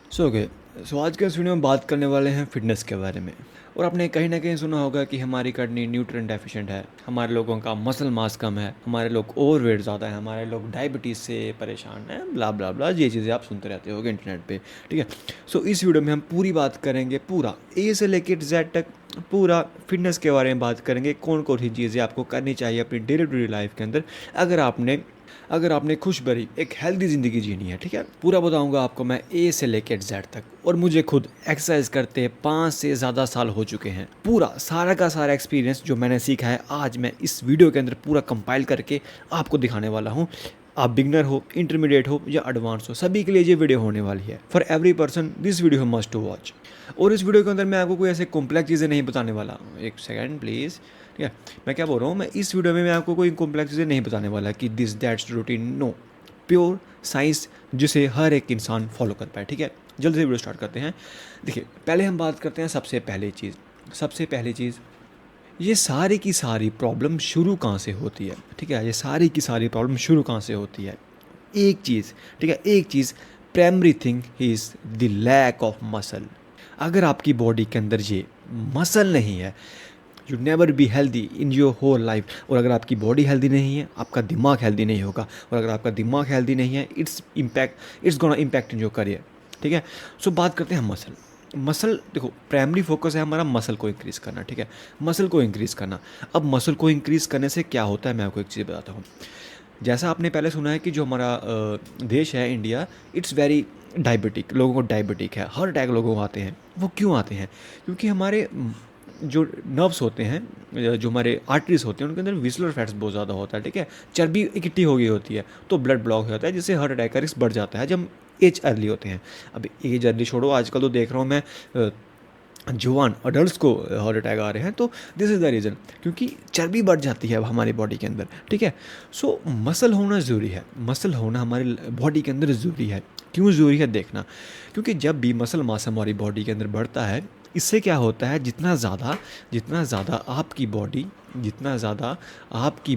Okay. सो आज के इस वीडियो में बात करने वाले हैं फिटनेस के बारे में। और आपने कहीं ना कहीं सुना होगा कि हमारी किडनी न्यूट्रिएंट डेफिशिएंट है, हमारे लोगों का मसल मास कम है, हमारे लोग ओवरवेट ज़्यादा है, हमारे लोग डायबिटीज़ से परेशान हैं, ब्ला ब्ला ब्ला, ये चीज़ें आप सुनते रहते होगे इंटरनेट पे। ठीक है। सो इस वीडियो में हम पूरी बात करेंगे, पूरा ए से लेकर जेड तक पूरा फिटनेस के बारे में बात करेंगे। कौन कौन सी चीज़ें आपको करनी चाहिए अपनी डेली टू डे लाइफ के अंदर अगर आपने खुश भरी एक हेल्दी ज़िंदगी जीनी है। ठीक है। पूरा बताऊंगा आपको मैं ए से लेकर जेड तक। और मुझे खुद एक्सरसाइज करते 5 से ज़्यादा साल हो चुके हैं। पूरा सारा का सारा एक्सपीरियंस जो मैंने सीखा है आज मैं इस वीडियो के अंदर पूरा कंपाइल करके आपको दिखाने वाला हूँ। आप बिगनर हो, इंटरमीडिएट हो या एडवांस हो, सभी के लिए ये वीडियो होने वाली है। For every person this video must to watch. और इस वीडियो के अंदर मैं आपको कोई ऐसे कॉम्प्लेक्स चीज़ें नहीं बताने वाला। एक सेकेंड प्लीज़। ठीक है। मैं क्या बोल रहा हूँ, मैं इस वीडियो में मैं आपको कोई कॉम्प्लेक्स चीज़ें नहीं बताने वाला कि this that's routine, no. Pure science जिसे हर एक इंसान फॉलो कर पाए। ठीक है। जल्दी से वीडियो स्टार्ट करते हैं। देखिए, पहले हम बात करते हैं सबसे पहली चीज़, ये सारी की सारी प्रॉब्लम शुरू कहाँ से होती है। ठीक है। ये सारी की सारी प्रॉब्लम शुरू कहाँ से होती है। एक चीज़, ठीक है, एक चीज़, primary thing is the lack of muscle. अगर आपकी बॉडी के अंदर ये मसल नहीं है, you never be healthy in your whole life. और अगर आपकी बॉडी हेल्दी नहीं है, आपका दिमाग हेल्दी नहीं होगा। और अगर आपका दिमाग हेल्दी नहीं है, it's gonna impact in your career. ठीक है। सो बात करते हैं मसल। मसल देखो, प्राइमरी फोकस है हमारा मसल को इंक्रीज़ करना। ठीक है। मसल को इंक्रीज़ करना। अब मसल को इंक्रीज़ करने से क्या होता है, मैं आपको एक चीज़ बताता हूँ। जैसा आपने पहले सुना है कि जो हमारा देश है इंडिया, इट्स वेरी डायबिटिक, लोगों को डायबिटिक है, हार्ट अटैक लोगों को आते हैं। वो क्यों आते हैं? क्योंकि हमारे जो नर्व्स होते हैं, जो हमारे आर्टरीज होते हैं, उनके अंदर विस्लर फैट्स बहुत ज़्यादा होता है। ठीक है। चर्बी इकट्ठी हो गई होती है, तो ब्लड ब्लॉक हो जाता है, जिससे हार्ट अटैक का रिस्क बढ़ जाता है जब हम एज अर्ली होते हैं। अब एज अर्ली छोड़ो, आजकल तो देख रहा हूँ मैं जवान अडल्ट को हार्ट अटैक आ रहे हैं। तो दिस इज़ द रीज़न, क्योंकि चर्बी बढ़ जाती है अब हमारी बॉडी के अंदर। ठीक है। सो मसल होना ज़रूरी है, मसल होना हमारी बॉडी के अंदर ज़रूरी है। क्यों ज़रूरी है देखना, क्योंकि जब भी मसल मास हमारी बॉडी के अंदर बढ़ता है, इससे क्या होता है, जितना ज़्यादा आपकी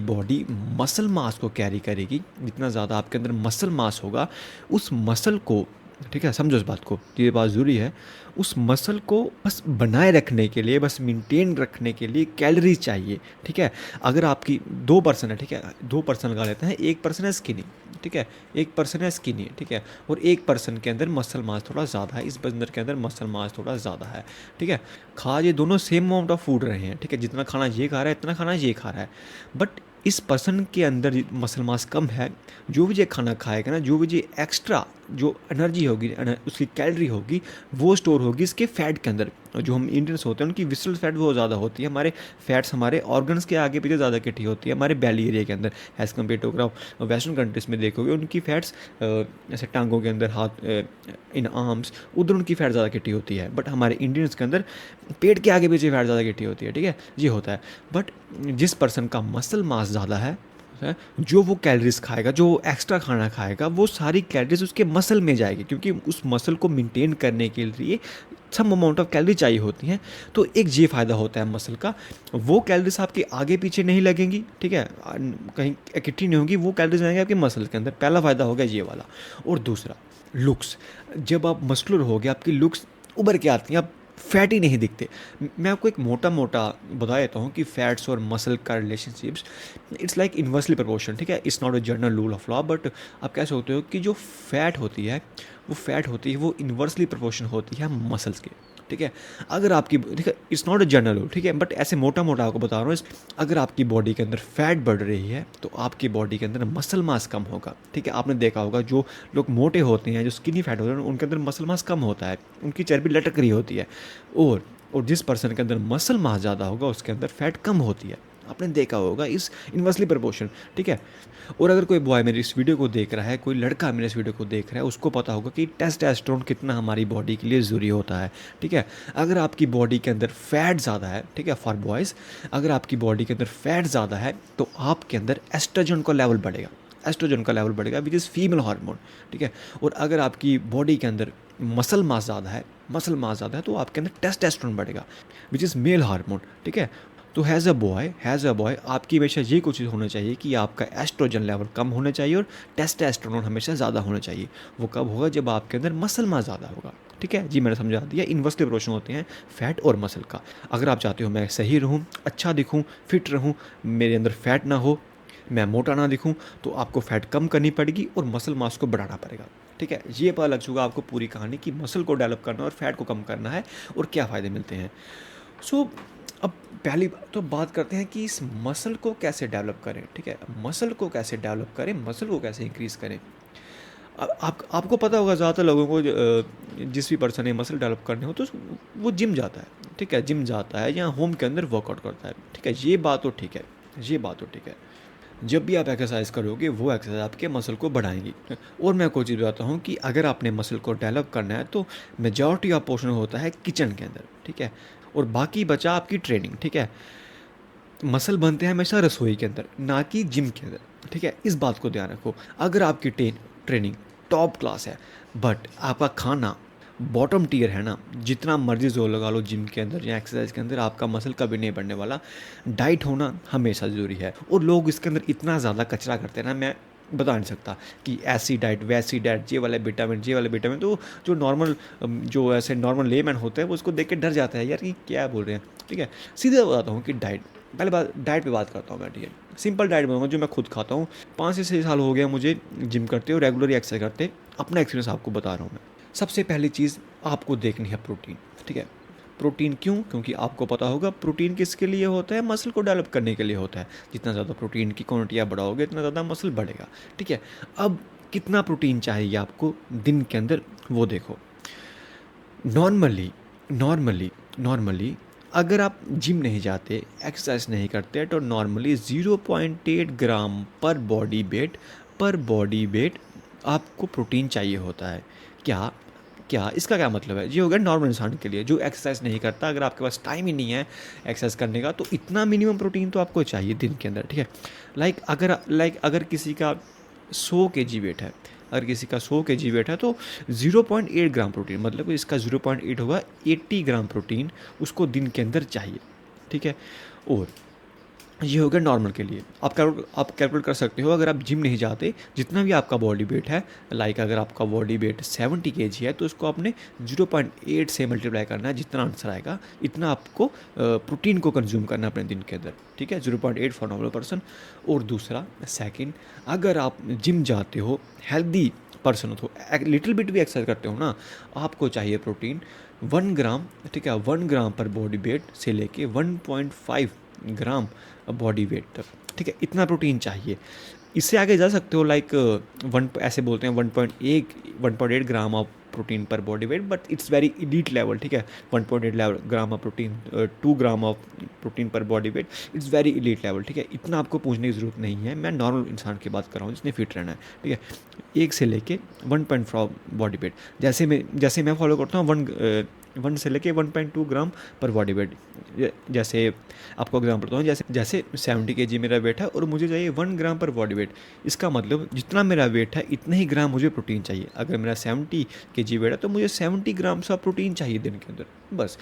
बॉडी मसल मास को कैरी करेगी, जितना ज़्यादा आपके अंदर मसल मास होगा, उस मसल को, ठीक है, समझो इस बात को, ये बात ज़रूरी है, उस मसल को बस बनाए रखने के लिए, बस मेंटेन रखने के लिए कैलोरीज चाहिए। ठीक है। अगर आपकी 2 पर्सन है, ठीक है, 2 पर्सन लगा लेते हैं, एक पर्सन है स्किनी, ठीक है, एक पर्सन है स्किनी, ठीक है, और एक पर्सन के अंदर मसल मास थोड़ा ज़्यादा है, इस बंदर के अंदर मसल मास थोड़ा ज़्यादा है। ठीक है। खा ये दोनों सेम अमाउंट ऑफ फूड रहे हैं। ठीक है। जितना खाना ये खा रहा है, इतना खाना ये खा रहा है, बट इस पर्सन के अंदर मसल मास कम है। जो भी ये खाना खाएगा ना, जो भी ये एक्स्ट्रा जो एनर्जी होगी, उसकी कैलोरी होगी, वो स्टोर होगी इसके फैट के अंदर। और जो हम इंडियंस होते हैं उनकी विसरल फैट वो ज़्यादा होती है, हमारे फैट्स हमारे ऑर्गन्स के आगे पीछे ज़्यादा इकट्ठी होती है, हमारे बैली एरिया के अंदर एज़ कम्पेयर टू। अगर वेस्टर्न कंट्रीज़ में देखोगे, उनकी फैट्स ऐसे टांगों के अंदर, हाथ, इन आर्म्स, उधर उनकी फैट ज़्यादा इकट्ठी होती है, बट हमारे इंडियंस के अंदर पेट के आगे पीछे फैट ज़्यादा इकट्ठी होती है। ठीक है। ये होता है। बट जिस पर्सन का मसल मास ज़्यादा है, जो वो कैलोरीज खाएगा, जो एक्स्ट्रा खाना खाएगा, वो सारी कैलोरीज उसके मसल में जाएगी, क्योंकि उस मसल को मेंटेन करने के लिए सम अमाउंट ऑफ कैलोरी चाहिए होती हैं। तो एक ये फ़ायदा होता है मसल का, वो कैलोरीज आपके आगे पीछे नहीं लगेंगी। ठीक है। कहीं इकट्ठी नहीं होंगी, वो कैलोरीज आएंगे आपके मसल के अंदर। पहला फ़ायदा हो गया ये वाला। और दूसरा, लुक्स। जब आप मस्कुलर हो गए, आपकी लुक्स उभर के आती हैं, आप फैट ही नहीं दिखते। मैं आपको एक मोटा मोटा बता देता हूँ कि फैट्स और मसल का relationships, it's like inversely proportion. ठीक है। It's not a general rule of law, but आप कह सकते हो कि जो फैट होती है वो इन्वर्सली प्रोपोर्शन होती है मसल्स के। ठीक है। अगर आपकी, ठीक है, it's not a general rule, ठीक है, बट ऐसे मोटा मोटा आपको बता रहा हूँ। अगर आपकी बॉडी के अंदर फैट बढ़ रही है, तो आपकी बॉडी के अंदर मसल मास कम होगा। ठीक है। आपने देखा होगा जो लोग मोटे होते हैं, जो स्किनी फैट होते हैं, उनके अंदर मसल मास कम होता है, उनकी चर्बी लटक रही होती है। और जिस पर्सन के अंदर मसल मास ज़्यादा होगा, उसके अंदर फैट कम होती है। आपने देखा होगा इस इन्वर्सली प्रोपोर्शन। ठीक है। और अगर कोई बॉय मेरी इस वीडियो को देख रहा है, कोई लड़का मेरे इस वीडियो को देख रहा है, उसको पता होगा कि टेस्टोस्टेरोन कितना हमारी बॉडी के लिए ज़रूरी होता है। ठीक है। अगर आपकी बॉडी के अंदर फैट ज़्यादा है, ठीक है, फॉर बॉयज़, अगर आपकी बॉडी के अंदर फैट ज़्यादा है, तो आपके अंदर एस्ट्रोजन का लेवल बढ़ेगा। एस्ट्रोजन का लेवल बढ़ेगा, विच इज़ फीमेल हार्मोन। ठीक है। और अगर आपकी बॉडी के अंदर मसल मास ज़्यादा है, तो आपके अंदर टेस्टोस्टेरोन बढ़ेगा, विच इज़ मेल हार्मोन। ठीक है। तो हैज़ अ बॉय आपकी हमेशा ये कोशिश होना चाहिए कि आपका एस्ट्रोजन लेवल कम होना चाहिए और टेस्टोस्टेरोन हमेशा ज़्यादा होना चाहिए। वो कब होगा? जब आपके अंदर मसल मास ज़्यादा होगा। ठीक है जी, मैंने समझा दिया। इन्वर्सली प्रोपोर्शनल होते हैं फैट और मसल का। अगर आप चाहते हो मैं सही रहूँ, अच्छा दिखूँ, फिट रहूँ, मेरे अंदर फैट ना हो, मैं मोटा ना दिखूँ, तो आपको फ़ैट कम करनी पड़ेगी और मसल मास को बढ़ाना पड़ेगा। ठीक है, ये पता लग चुका आपको पूरी कहानी कि मसल को डेवलप करना और फैट को कम करना है और क्या फ़ायदे मिलते हैं। सो अब पहली तो बात करते हैं कि इस मसल को कैसे डेवलप करें। ठीक है, मसल को कैसे डेवलप करें, मसल को कैसे इंक्रीज़ करें। आपको पता होगा ज़्यादातर लोगों को जिस भी पर्सन ने मसल डेवलप करने हो तो वो जिम जाता है। ठीक है, जिम जाता है या होम के अंदर वर्कआउट करता है। ठीक है, ये बात तो ठीक है, ये बात तो ठीक है। जब भी आप एक्सरसाइज करोगे वो एक्सरसाइज आपके मसल को बढ़ाएंगी। और मैं कोई चीज़ बताता हूँ कि अगर आपने मसल को डेवलप करना है तो मेजॉरिटी ऑफ पोर्शन होता है किचन के अंदर। ठीक है, और बाकी बचा आपकी ट्रेनिंग। ठीक है, मसल बनते हैं हमेशा रसोई के अंदर, ना कि जिम के अंदर। ठीक है, इस बात को ध्यान रखो। अगर आपकी ट्रेनिंग टॉप क्लास है बट आपका खाना बॉटम टीयर है ना, जितना मर्जी जोर लगा लो जिम के अंदर या एक्सरसाइज के अंदर, आपका मसल कभी नहीं बढ़ने वाला। डाइट होना हमेशा ज़रूरी है और लोग इसके अंदर इतना ज़्यादा कचरा करते हैं ना, मैं बता नहीं सकता कि ऐसी डाइट वैसी डाइट, ये वाले विटामिन, तो जो नॉर्मल जो ऐसे नॉर्मल लेमैन होते हैं वो उसको देख के डर जाता है यार कि क्या बोल रहे हैं। ठीक है, सीधे बताता हूँ कि डाइट, पहले बात डाइट पे बात करता हूँ मैं। ठीक है, सिंपल डाइट बताऊँगा जो मैं खुद खाता हूँ। 5 से 6 साल हो गया मुझे जिम करते और रेगुलरली एक्सरसाइज करते, अपना एक्सपीरियंस आपको बता रहा हूँ मैं। सबसे पहली चीज़ आपको देखनी है प्रोटीन। ठीक है, प्रोटीन क्यों? क्योंकि आपको पता होगा प्रोटीन किसके लिए होता है? मसल को डेवलप करने के लिए होता है। जितना ज़्यादा प्रोटीन की क्वांटिटी आप बढ़ाओगे इतना ज़्यादा मसल बढ़ेगा। ठीक है, अब कितना प्रोटीन चाहिए आपको दिन के अंदर वो देखो। नॉर्मली नॉर्मली नॉर्मली अगर आप जिम नहीं जाते, एक्सरसाइज नहीं करते, तो नॉर्मली 0.8 ग्राम पर बॉडी वेट आपको प्रोटीन चाहिए होता है। क्या क्या इसका क्या मतलब है? ये हो गया नॉर्मल इंसान के लिए जो एक्सरसाइज नहीं करता। अगर आपके पास टाइम ही नहीं है एक्सरसाइज करने का तो इतना मिनिमम प्रोटीन तो आपको चाहिए दिन के अंदर। ठीक है, अगर किसी का 100 kg वेट है, अगर किसी का 100 kg वेट है तो 0.8 ग्राम प्रोटीन, मतलब इसका 0.8 होगा 80 ग्राम प्रोटीन उसको दिन के अंदर चाहिए। ठीक है, और ये हो गया नॉर्मल के लिए। आप कैलकुलेट कर सकते हो अगर आप जिम नहीं जाते, जितना भी आपका बॉडी वेट है, अगर आपका बॉडी वेट 70 kg है तो उसको आपने 0.8 से मल्टीप्लाई करना है। जितना आंसर आएगा इतना आपको प्रोटीन को कंज्यूम करना है अपने दिन के अंदर। ठीक है, 0.8 फॉर नॉर्मल पर्सन। और दूसरा सेकंड, अगर आप जिम जाते हो, हेल्दी पर्सन हो तो लिटिल बिट भी एक्सरसाइज करते हो ना, आपको चाहिए प्रोटीन 1 ग्राम। ठीक है, 1 ग्राम पर बॉडी वेट से लेके 1.5 ग्राम बॉडी वेट तक। ठीक है, इतना प्रोटीन चाहिए। इससे आगे जा सकते हो, वन ऐसे बोलते हैं 1.8 gram of protein per body weight, but it's very elite level. ठीक है, 1.8 gram of protein, 2 gram of protein per body weight, it's very elite level. ठीक है, इतना आपको पूछने की ज़रूरत नहीं है। मैं नॉर्मल इंसान की बात कर रहा हूँ जिसने फिट रहना है। ठीक है, 1 से लेके 1.5 बॉडी वेट, जैसे मैं फॉलो करता हूँ 1 से लेके 1.2 ग्राम पर बॉडी वेट। जैसे आपको एग्जाम्पल बताऊँ, जैसे 70 kg मेरा वेट है और मुझे चाहिए 1 ग्राम पर बॉडी वेट। इसका मतलब जितना मेरा वेट है इतना ही ग्राम मुझे प्रोटीन चाहिए। अगर मेरा 70 kg वेट है तो मुझे 70 ग्राम सा प्रोटीन चाहिए दिन के अंदर, बस।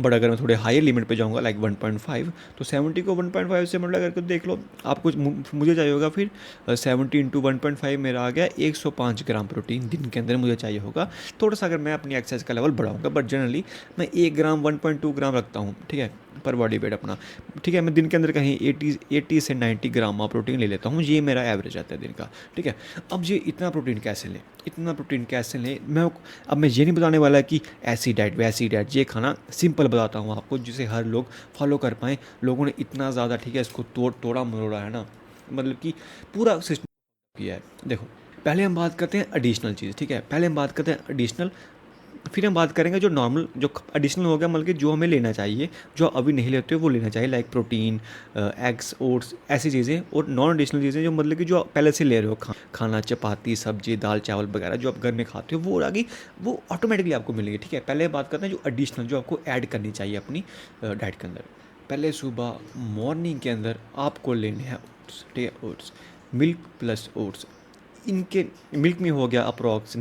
बट अगर मैं थोड़े हायर लिमिट पे जाऊँगा 1.5, तो 70 को 1.5 से मल्टीप्लाई करके देख लो आपको, मुझे चाहिए होगा फिर 70 इंटू 1.5 मेरा आ गया 105 ग्राम प्रोटीन दिन के अंदर मुझे चाहिए होगा। थोड़ा सा अगर मैं अपनी एक्सरसाइज का लेवल बढ़ाऊँगा, बट जनरली मैं 1 ग्राम 1.2 ग्राम रखता हूँ। ठीक है, पर बॉडी वेट अपना। ठीक है, मैं दिन के अंदर कहीं 80 से 90 ग्राम ऑफ प्रोटीन ले लेता हूँ, ये मेरा एवरेज आता है दिन का। ठीक है, अब ये इतना प्रोटीन कैसे लें, अब मैं ये नहीं बताने वाला कि ऐसी डाइट वैसी डाइट, ये खाना सिंपल बताता हूँ आपको जिसे हर लोग फॉलो कर पाएँ। लोगों ने इतना ज़्यादा, ठीक है, इसको तोड़ा मरोड़ा है ना, मतलब कि पूरा सिस्टम किया है। देखो, पहले हम बात करते हैं एडिशनल चीज़। ठीक है, पहले हम बात करते हैं एडिशनल, फिर हम बात करेंगे जो नॉर्मल, जो एडिशनल हो गया, मतलब कि जो हमें लेना चाहिए, जो अभी नहीं लेते हो वो लेना चाहिए, लाइक प्रोटीन, एग्स, ओट्स, ऐसी चीज़ें। और नॉन एडिशनल चीज़ें जो मतलब कि जो आप पहले से ले रहे हो, खाना, चपाती, सब्जी, दाल, चावल वगैरह जो आप घर में खाते हो वो आगे वो ऑटोमेटिकली आपको मिलेगी। ठीक है, पहले बात करते हैं जो एडिशनल, जो आपको ऐड करनी चाहिए अपनी डाइट के अंदर। पहले सुबह मॉर्निंग के अंदर आपको लेने हैं ओट्स। ठीक है, ओट्स, मिल्क प्लस ओट्स, इनके मिल्क में हो गया अप्रॉक्स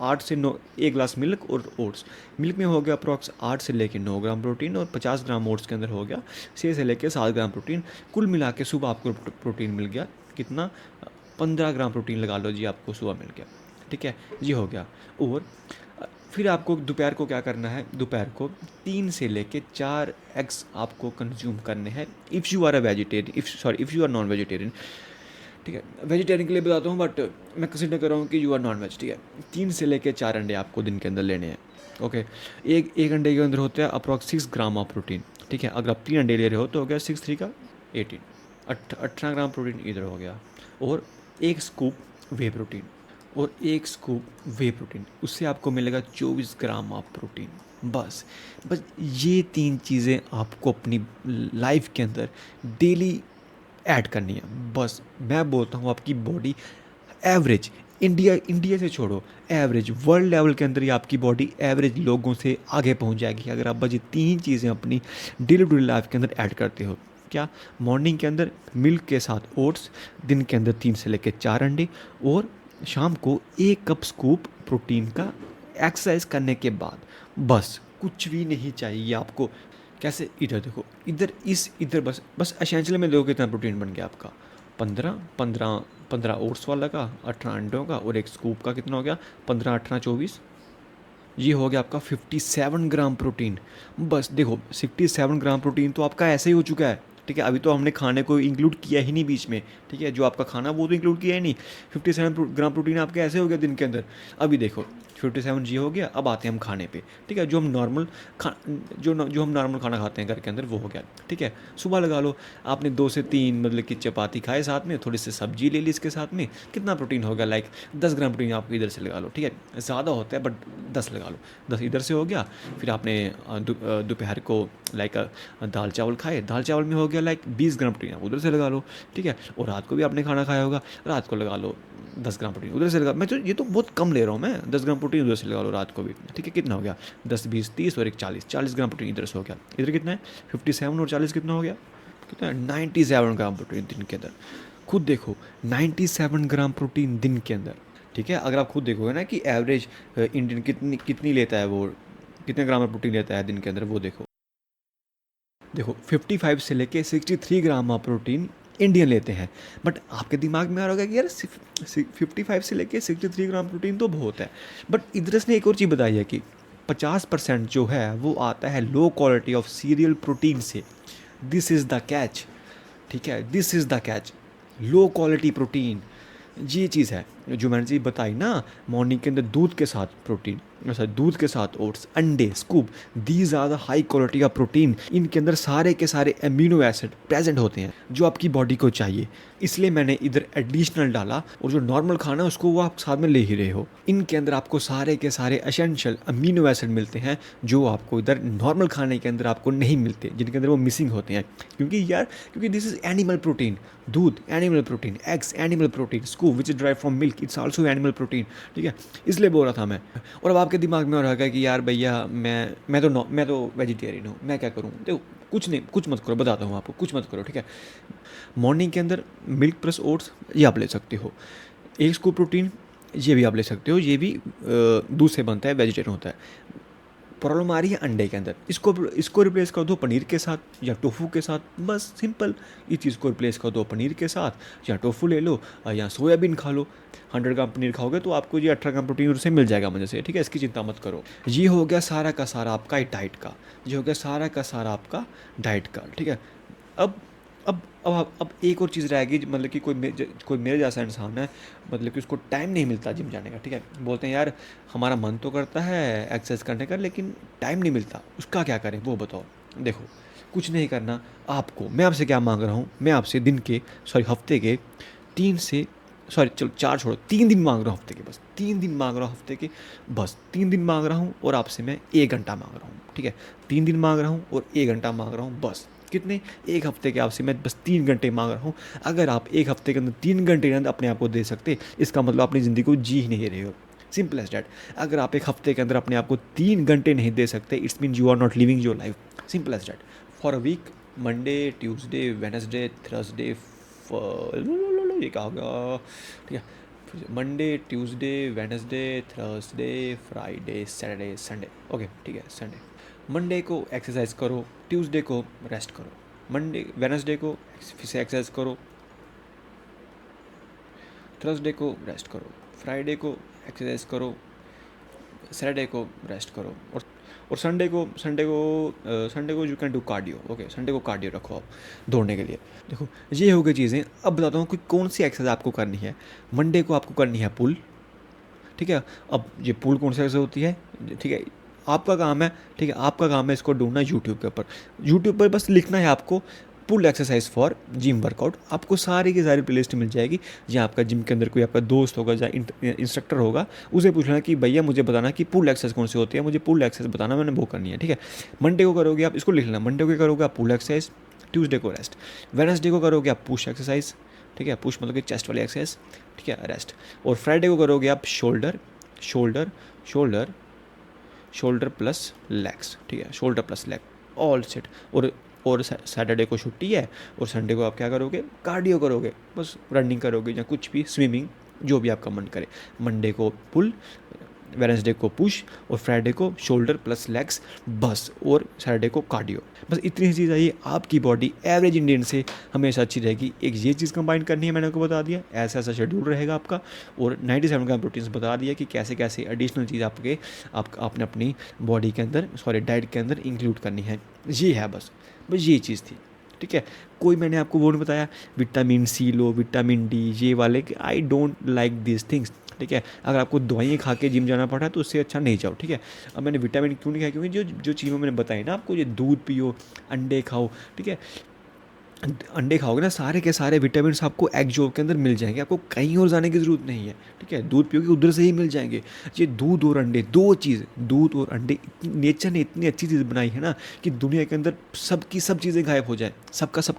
8 से 9, 1 ग्लास मिल्क और ओट्स। मिल्क में हो गया अप्रॉक्स 8 से लेकर 9 ग्राम प्रोटीन, और 50 ग्राम ओट्स के अंदर हो गया 6 से लेकर 7 ग्राम प्रोटीन। कुल मिला के सुबह आपको प्रोटीन मिल गया कितना, 15 ग्राम प्रोटीन लगा लो जी, आपको सुबह मिल गया। ठीक है, ये हो गया। और फिर आपको दोपहर को क्या करना है, दोपहर को 3 से लेके 4 एग्स आपको कंज्यूम करने हैं, if you are a vegetarian, if you are non vegetarian. ठीक है, वेजिटेरियन के लिए बताता हूँ, बट मैं कंसिडर कर रहा हूँ कि यू आर नॉन वेज। ठीक है, 3 से लेके 4 अंडे आपको दिन के अंदर लेने हैं। ओके, एक अंडे के अंदर होता है अप्रॉक्स 6 ग्राम ऑफ प्रोटीन। ठीक है, अगर आप 3 अंडे ले रहे हो तो हो गया 6 3 का 18, 18 ग्राम प्रोटीन इधर हो गया। और एक स्कूप वे प्रोटीन, और एक स्कूप वे प्रोटीन, उससे आपको मिलेगा 24 ग्राम ऑफ प्रोटीन। बस बस ये 3 चीज़ें आपको अपनी लाइफ के अंदर डेली ऐड करनी है। बस मैं बोलता हूँ आपकी बॉडी एवरेज, इंडिया से छोड़ो, एवरेज वर्ल्ड लेवल के अंदर ही आपकी बॉडी एवरेज लोगों से आगे पहुँच जाएगी अगर आप बस ये 3 चीज़ें अपनी डेली टू लाइफ के अंदर ऐड करते हो। क्या, मॉर्निंग के अंदर मिल्क के साथ ओट्स, दिन के अंदर 3 से लेकर 4 अंडे, और शाम को 1 कप स्कूप प्रोटीन का एक्सरसाइज करने के बाद। बस कुछ भी नहीं चाहिए आपको। कैसे, इधर देखो, इधर बस बस एसेंशियल में देखो कितना प्रोटीन बन गया आपका, 15 ओट्स वाला का, 18 अंडों का, और एक स्कूप का कितना हो गया, 15 18 24, ये हो गया आपका 57 ग्राम प्रोटीन। बस देखो 67 ग्राम प्रोटीन तो आपका ऐसे ही हो चुका है। ठीक है, अभी तो हमने खाने को इंक्लूड किया ही नहीं बीच में। ठीक है, जो आपका खाना वो तो इंक्लूड किया ही नहीं। 57 ग्राम प्रोटीन आपके ऐसे हो गया दिन के अंदर। अभी देखो 57 जी हो गया। अब आते हैं हम खाने पे। ठीक है, जो हम नॉर्मल खाना खाते हैं घर के अंदर वो हो गया। ठीक है, सुबह लगा लो आपने 2 से 3 मतलब कि चपाती खाए, साथ में थोड़ी सी सब्जी ले ली इसके साथ में, कितना प्रोटीन हो गया, लाइक 10 ग्राम प्रोटीन आपको इधर से लगा लो। ठीक है, ज़्यादा होता है बट 10 लगा लो, 10 इधर से हो गया। फिर आपने दोपहर को लाइक दाल चावल खाए, दाल चावल में हो गया लाइक 20 ग्राम प्रोटीन, आप उधर से लगा लो। ठीक है, और रात को भी आपने खाना खाया होगा, रात को लगा लो 10 ग्राम प्रोटीन उधर से लगा। मैं तो ये तो बहुत कम ले रहा हूँ मैं, 10 ग्राम प्रोटीन उधर से लगा लो रात को भी। ठीक है, कितना हो गया, 10 20 30 और एक 40 ग्राम प्रोटीन इधर से हो गया। इधर कितना है, 57 और 40 कितना हो गया, कितना है, 97 ग्राम प्रोटीन दिन के अंदर। खुद देखो 97 ग्राम प्रोटीन दिन के अंदर। ठीक है, अगर आप खुद देखोगे ना कि एवरेज इंडियन कितनी कितनी लेता है, वो कितने ग्राम प्रोटीन लेता है दिन के अंदर, वो देखो 55 से लेके 63 ग्राम ऑफ प्रोटीन इंडियन लेते हैं। बट आपके दिमाग में आ रहा होगा कि यार 55 से लेके 63 ग्राम प्रोटीन तो बहुत है। बट इद्रिस ने एक और चीज़ बताई है कि 50% जो है वो आता है low quality of cereal protein से। This is the catch. ठीक है, this is the catch, low quality protein. ये चीज़ है जो मैंने चीज़ बताई ना, मॉर्निंग के अंदर दूध के साथ प्रोटीन, दूध के साथ ओट्स, अंडे, scoop, these are the high quality का प्रोटीन। इनके अंदर सारे के सारे एमिनो एसिड प्रेजेंट होते हैं जो आपकी बॉडी को चाहिए। इसलिए मैंने इधर एडिशनल डाला, और जो नॉर्मल खाना है उसको वो आप साथ में ले ही रहे हो। इनके अंदर आपको सारे के सारे एसेंशियल अमीनो एसिड मिलते हैं जो आपको इधर नॉर्मल खाने के अंदर आपको नहीं मिलते, जिनके अंदर वो मिसिंग होते हैं। क्योंकि दिस इज एनिमल प्रोटीन, दूध animal protein, eggs animal protein, scoop which is drive from milk, it's also animal protein. ठीक है, इसलिए बोल रहा था मैं। और अब आपके दिमाग में हो रहा है कि यार भैया मैं तो वेजिटेरियन हूँ, मैं क्या करूँ। देखो कुछ नहीं, कुछ मत करो, बताता हूँ आपको, कुछ मत करो। ठीक है, मॉर्निंग के अंदर मिल्क प्लस ओट्स ये आप ले सकते हो, एक स्कूप प्रोटीन ये भी आप ले सकते हो, ये भी दूध से बनता है, वेजिटेरियन होता है। प्रॉब्लम आ रही है अंडे के अंदर, इसको रिप्लेस कर दो पनीर के साथ या टोफू के साथ, बस सिंपल। इस चीज़ को रिप्लेस कर दो पनीर के साथ, या टोफू ले लो या सोयाबीन खा लो। 100 ग्राम पनीर खाओगे तो आपको ये 18 ग्राम प्रोटीन उससे मिल जाएगा मजे से। ठीक है, इसकी चिंता मत करो। ये हो गया सारा का सारा आपका डाइट का, ये हो गया सारा का सारा आपका डाइट का। ठीक है, अब अब एक और चीज़ रहेगी, मतलब कि कोई मेरे जैसा इंसान है, मतलब कि उसको टाइम नहीं मिलता जिम जाने का। ठीक है, बोलते हैं यार हमारा मन तो करता है एक्सरसाइज करने का लेकिन टाइम नहीं मिलता, उसका क्या करें वो बताओ। देखो कुछ नहीं करना आपको, मैं आपसे क्या मांग रहा हूँ, मैं आपसे हफ्ते के 4 छोड़ो, 3 दिन मांग रहा हूँ हफ्ते के, बस 3 दिन मांग रहा हूँ हफ्ते के, बस 3 दिन मांग रहा हूँ। और आपसे मैं 1 घंटा मांग रहा हूँ। ठीक है, 3 दिन मांग रहा हूँ और 1 घंटा मांग रहा हूँ, बस। कितने, 1 हफ्ते के आपसे मैं बस 3 घंटे मांग रहा हूँ। अगर आप 1 हफ्ते के अंदर 3 घंटे के अंदर अपने आप को दे सकते, इसका मतलब अपनी ज़िंदगी को जी ही नहीं रहे हो। Simple as that. अगर आप 1 हफ्ते के अंदर अपने आप को 3 घंटे नहीं दे सकते, it's mean you are not living your life. Simple as that. For a week, Monday, Tuesday, Wednesday, Thursday, ये क्या होगा, ठीक है, Monday, Tuesday, Wednesday, Thursday, Friday, Saturday, Sunday. Okay ठीक है, संडे। मंडे को एक्सरसाइज करो, ट्यूसडे को रेस्ट करो, मंडे वेडनेसडे को फिर से एक्सरसाइज करो, थर्सडे को रेस्ट करो, फ्राइडे को एक्सरसाइज करो, सैटरडे को रेस्ट करो, और संडे को you can do cardio. Okay, Sunday को कार्डियो रखो आप दौड़ने के लिए। देखो ये हो गई चीज़ें। अब बताता हूँ कि कौन सी एक्सरसाइज आपको करनी है। मंडे को आपको करनी है पुल, ठीक है। अब ये पुल कौन सी एक्सरसाइज होती है, ठीक है, आपका काम है, ठीक है, आपका काम है इसको ढूंढना यूट्यूब के ऊपर। यूट्यूब पर बस लिखना है आपको पुल एक्सरसाइज फॉर जिम वर्कआउट, आपको सारी की सारी प्लेलिस्ट मिल जाएगी। या आपका जिम के अंदर कोई आपका दोस्त होगा या इंस्ट्रक्टर होगा, उसे पूछना कि भैया मुझे बताना कि पुल एक्सरसाइज कौन सी होती है, मुझे पुल एक्सरसाइज बताना, मैंने वो करनी है, ठीक है। मंडे को करोगे आप, इसको लिख लेना, मंडे को करोगे आप पुल एक्सरसाइज, ट्यूसडे को रेस्ट, वेडनेसडे को करोगे आप पुश एक्सरसाइज, ठीक है, पुश मतलब कि चेस्ट वाली एक्सरसाइज, ठीक है, रेस्ट। और फ्राइडे को करोगे आप shoulder shoulder shoulder shoulder plus legs, ठीक है, shoulder plus leg, all set. और सैटरडे को छुट्टी है, और संडे को आप क्या करोगे, कार्डियो करोगे, बस रनिंग करोगे या कुछ भी, स्विमिंग, जो भी आपका मन करे। मंडे को पुल, वेडनेसडे को पुश, और फ्राइडे को शोल्डर प्लस लेग्स, बस, और सैटरडे को कार्डियो। बस इतनी चीज़ आई, आपकी बॉडी एवरेज इंडियन से हमेशा अच्छी रहेगी। एक ये चीज़ कंबाइन करनी है, मैंने आपको बता दिया, ऐसा ऐसा शेड्यूल रहेगा आपका। और 97 ग्राम प्रोटीन्स बता दिया कि कैसे कैसे एडिशनल चीज़ आपने अपनी बॉडी के अंदर, सॉरी डाइट के अंदर इंक्लूड करनी है। ये है बस ये चीज़ थी, ठीक है। कोई मैंने आपको वो नहीं बताया विटामिन सी लो, विटामिन डी, ये वाले, I don't like this things, ठीक है। अगर आपको दवाइयाँ खा के जिम जाना पड़ा है तो उससे अच्छा नहीं जाओ, ठीक है। अब मैंने विटामिन क्यों नहीं खाया, क्योंकि जो चीज़ें मैंने बताई ना आपको, ये दूध पियो, अंडे खाओ, ठीक है। अंडे खाओगे ना, सारे के सारे विटामिन आपको एग जोक के अंदर मिल जाएंगे, आपको कहीं और जाने की ज़रूरत नहीं है, ठीक है। दूध पियोगे उधर से ही मिल जाएंगे। ये दूध और अंडे, दो चीज़, दूध और अंडे, नेचर ने इतनी अच्छी चीज़ बनाई है ना कि दुनिया के अंदर सबकी सब चीज़ें गायब हो जाए, सबका सब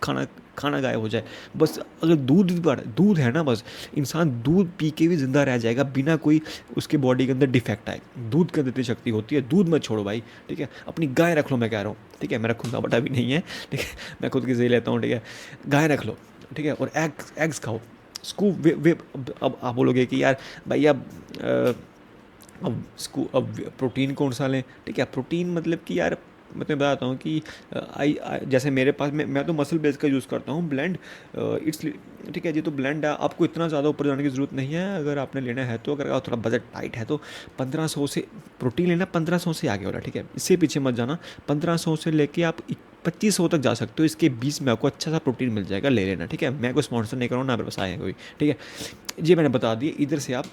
खाना गायब हो जाए। बस अगर दूध है ना, बस इंसान दूध पी के भी ज़िंदा रह जाएगा बिना कोई उसके बॉडी के अंदर डिफेक्ट आए। दूध के अंदर इतनी शक्ति होती है, दूध मत छोड़ो भाई, ठीक है। अपनी गाय रख लो, मैं कह रहा हूँ, ठीक है। मेरा खुद का बटा भी नहीं है, ठीक है, मैं खुद की सही लेता हूँ, ठीक है। गाय रख लो, ठीक है, और एग्स खाओ, स्कूप वे। अब आप बोलोगे कि यार भाई अब प्रोटीन कौन सा लें, ठीक है। प्रोटीन मतलब कि यार मैं तुम्हें बताता हूँ कि जैसे मेरे पास मैं तो मसल बेस का यूज़ करता हूँ, ब्लेंड, इट्स, ठीक है। ये तो ब्लेंड है, आपको इतना ज़्यादा ऊपर जाने की ज़रूरत नहीं है। अगर आपने लेना है तो, अगर आप थोड़ा बजट टाइट है तो 1500 से प्रोटीन लेना, 1500 से आगे वाला, ठीक है, इससे पीछे मत जाना। 1500 से लेके आप 2500 तक जा सकते हो, इसके बीच में आपको अच्छा सा प्रोटीन मिल जाएगा, ले लेना, ठीक है। मैं कोई स्पॉन्सर नहीं कर रहा हूँ, ना मेरे पास आए हैं कोई, ठीक है। ये मैंने बता दिया, इधर से आप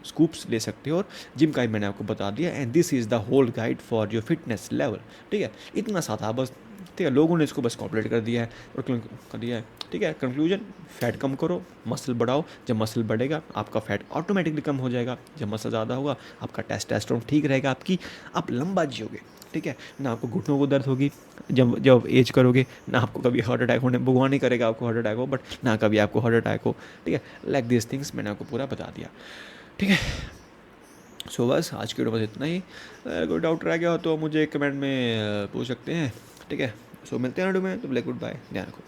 स्कूप्स ले सकते हो, और जिम का ही मैंने आपको बता दिया। And this is the whole guide for your fitness level, ठीक है। इतना सा था बस, ठीक है। लोगों ने इसको बस कॉम्प्लीट कर दिया है और कर दिया है, ठीक है। कंक्लूजन, फैट कम करो, मसल बढ़ाओ। जब मसल बढ़ेगा आपका फैट ऑटोमेटिकली कम हो जाएगा। जब मसल ज़्यादा होगा आपका टेस्टोस्टेरोन ठीक रहेगा, आप लंबा जियोगे, ठीक है। ना आपको घुटनों को दर्द होगी जब जब एज करोगे, ना आपको कभी हार्ट अटैक होने, भगवान नहीं करेगा आपको हार्ट अटैक हो, बट ना कभी आपको हार्ट अटैक हो, ठीक है। लाइक दिस थिंग्स मैंने आपको पूरा बता दिया, ठीक है। सो बस आज की वीडियो बस इतना ही। अगर कोई डाउट रह गया हो तो मुझे कमेंट में पूछ सकते हैं, ठीक है। सो मिलते हैं वीडियो में, तो गुड बाय, ध्यान रखो।